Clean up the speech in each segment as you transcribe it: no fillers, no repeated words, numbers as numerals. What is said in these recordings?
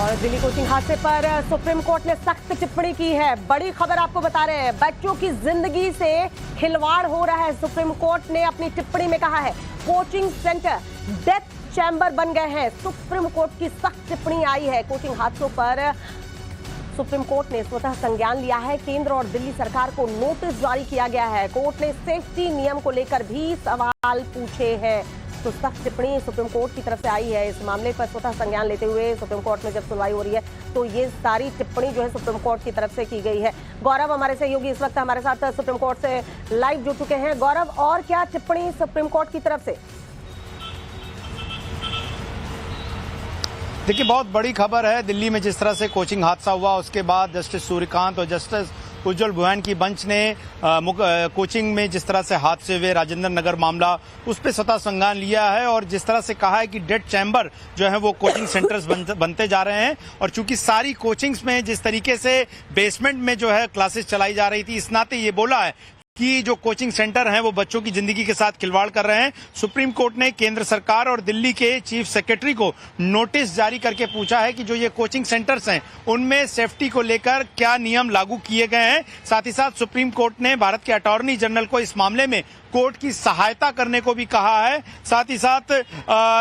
और दिल्ली कोचिंग हादसे पर सुप्रीम कोर्ट ने सख्त टिप्पणी की है। बड़ी खबर आपको बता रहे हैं, बच्चों की जिंदगी से खिलवाड़ हो रहा है। सुप्रीम कोर्ट ने अपनी टिप्पणी में कहा है कोचिंग सेंटर डेथ चैम्बर बन गए हैं। सुप्रीम कोर्ट की सख्त टिप्पणी आई है। कोचिंग हादसों पर सुप्रीम कोर्ट ने स्वतः संज्ञान लिया है। केंद्र और दिल्ली सरकार को नोटिस जारी किया गया है। कोर्ट ने सेफ्टी नियम को लेकर भी सवाल पूछे हैं। तो सख्त टिप्पणी सुप्रीम कोर्ट की तरफ से आई है। इस मामले पर स्वतः संज्ञान लेते हुए सुप्रीम कोर्ट में जब सुनवाई हो रही है तो ये सारी टिप्पणी जो है सुप्रीम कोर्ट की तरफ से की गई है। गौरव हमारे सहयोगी इस वक्त हमारे साथ सुप्रीम कोर्ट से लाइव जुड़ चुके हैं। गौरव, और क्या टिप्पणी सुप्रीम कोर्ट की तरफ से? देखिए, बहुत बड़ी खबर है। दिल्ली में जिस तरह से कोचिंग हादसा हुआ उसके बाद जस्टिस सूर्यकांत और जस्टिस उज्जवल भुयान की बेंच ने कोचिंग में जिस तरह से हादसे हुए राजेंद्र नगर मामला, उस पर स्वतः संज्ञान लिया है और जिस तरह से कहा है कि डेड चैम्बर जो है वो कोचिंग सेंटर्स बनते जा रहे हैं। और चूंकि सारी कोचिंग्स में जिस तरीके से बेसमेंट में जो है क्लासेस चलाई जा रही थी, इस नाते ये बोला है कि जो कोचिंग सेंटर हैं वो बच्चों की जिंदगी के साथ खिलवाड़ कर रहे हैं। सुप्रीम कोर्ट ने केंद्र सरकार और दिल्ली के चीफ सेक्रेटरी को नोटिस जारी करके पूछा है कि जो ये कोचिंग सेंटर्स हैं उनमें सेफ्टी को लेकर क्या नियम लागू किए गए हैं। साथ ही साथ सुप्रीम कोर्ट ने भारत के अटॉर्नी जनरल को इस मामले में कोर्ट की सहायता करने को भी कहा है। साथ ही साथ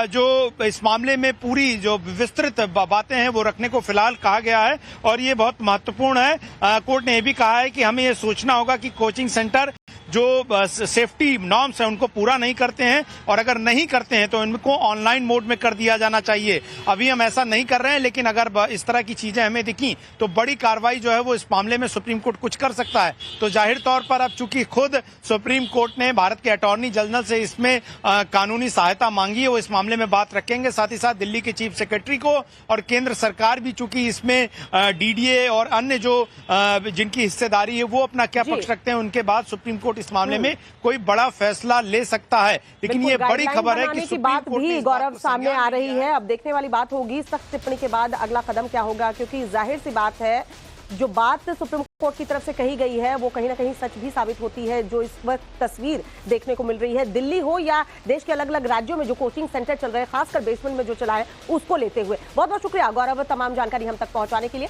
जो इस मामले में पूरी जो विस्तृत बातें हैं वो रखने को फिलहाल कहा गया है और ये बहुत महत्वपूर्ण है। कोर्ट ने यह भी कहा है कि हमें ये सोचना होगा कि कोचिंग सेंटर जो सेफ्टी नॉर्म्स हैं उनको पूरा नहीं करते हैं और अगर नहीं करते हैं तो इनको ऑनलाइन मोड में कर दिया जाना चाहिए। अभी हम ऐसा नहीं कर रहे हैं, लेकिन अगर इस तरह की चीजें हमें दिखी तो बड़ी कार्रवाई जो है वो इस मामले में सुप्रीम कोर्ट कुछ कर सकता है। तो जाहिर तौर पर अब चूंकि खुद सुप्रीम कोर्ट ने भारत के अटॉर्नी जनरल से इसमें कानूनी सहायता मांगी है, वो इस मामले में बात रखेंगे। साथ ही साथ दिल्ली के चीफ सेक्रेटरी को और केंद्र सरकार भी चूंकि इसमें डीडीए और अन्य जो जिनकी हिस्सेदारी है वो अपना क्या पक्ष रखते हैं, उनके बाद सुप्रीम कोर्ट इस मामले में कोई बड़ा फैसला ले सकता है। लेकिन ये बड़ी खबर है कि सुप्रीम कोर्ट भी गौरव सामने आ रही है। अब देखने वाली बात होगी सख्त टिप्पणी के बाद अगला कदम क्या होगा, क्योंकि जाहिर सी बात है जो बात सुप्रीम कोर्ट की तरफ से कही गई है वो कहीं ना कहीं सच भी साबित होती है। जो इस वक्त तस्वीर देखने को मिल रही है दिल्ली हो या देश के अलग अलग राज्यों में जो कोचिंग सेंटर चल रहे हैं, खासकर बेसमेंट में जो चला है, उसको लेते हुए बहुत बहुत शुक्रिया गौरव तमाम जानकारी हम तक पहुंचाने के लिए।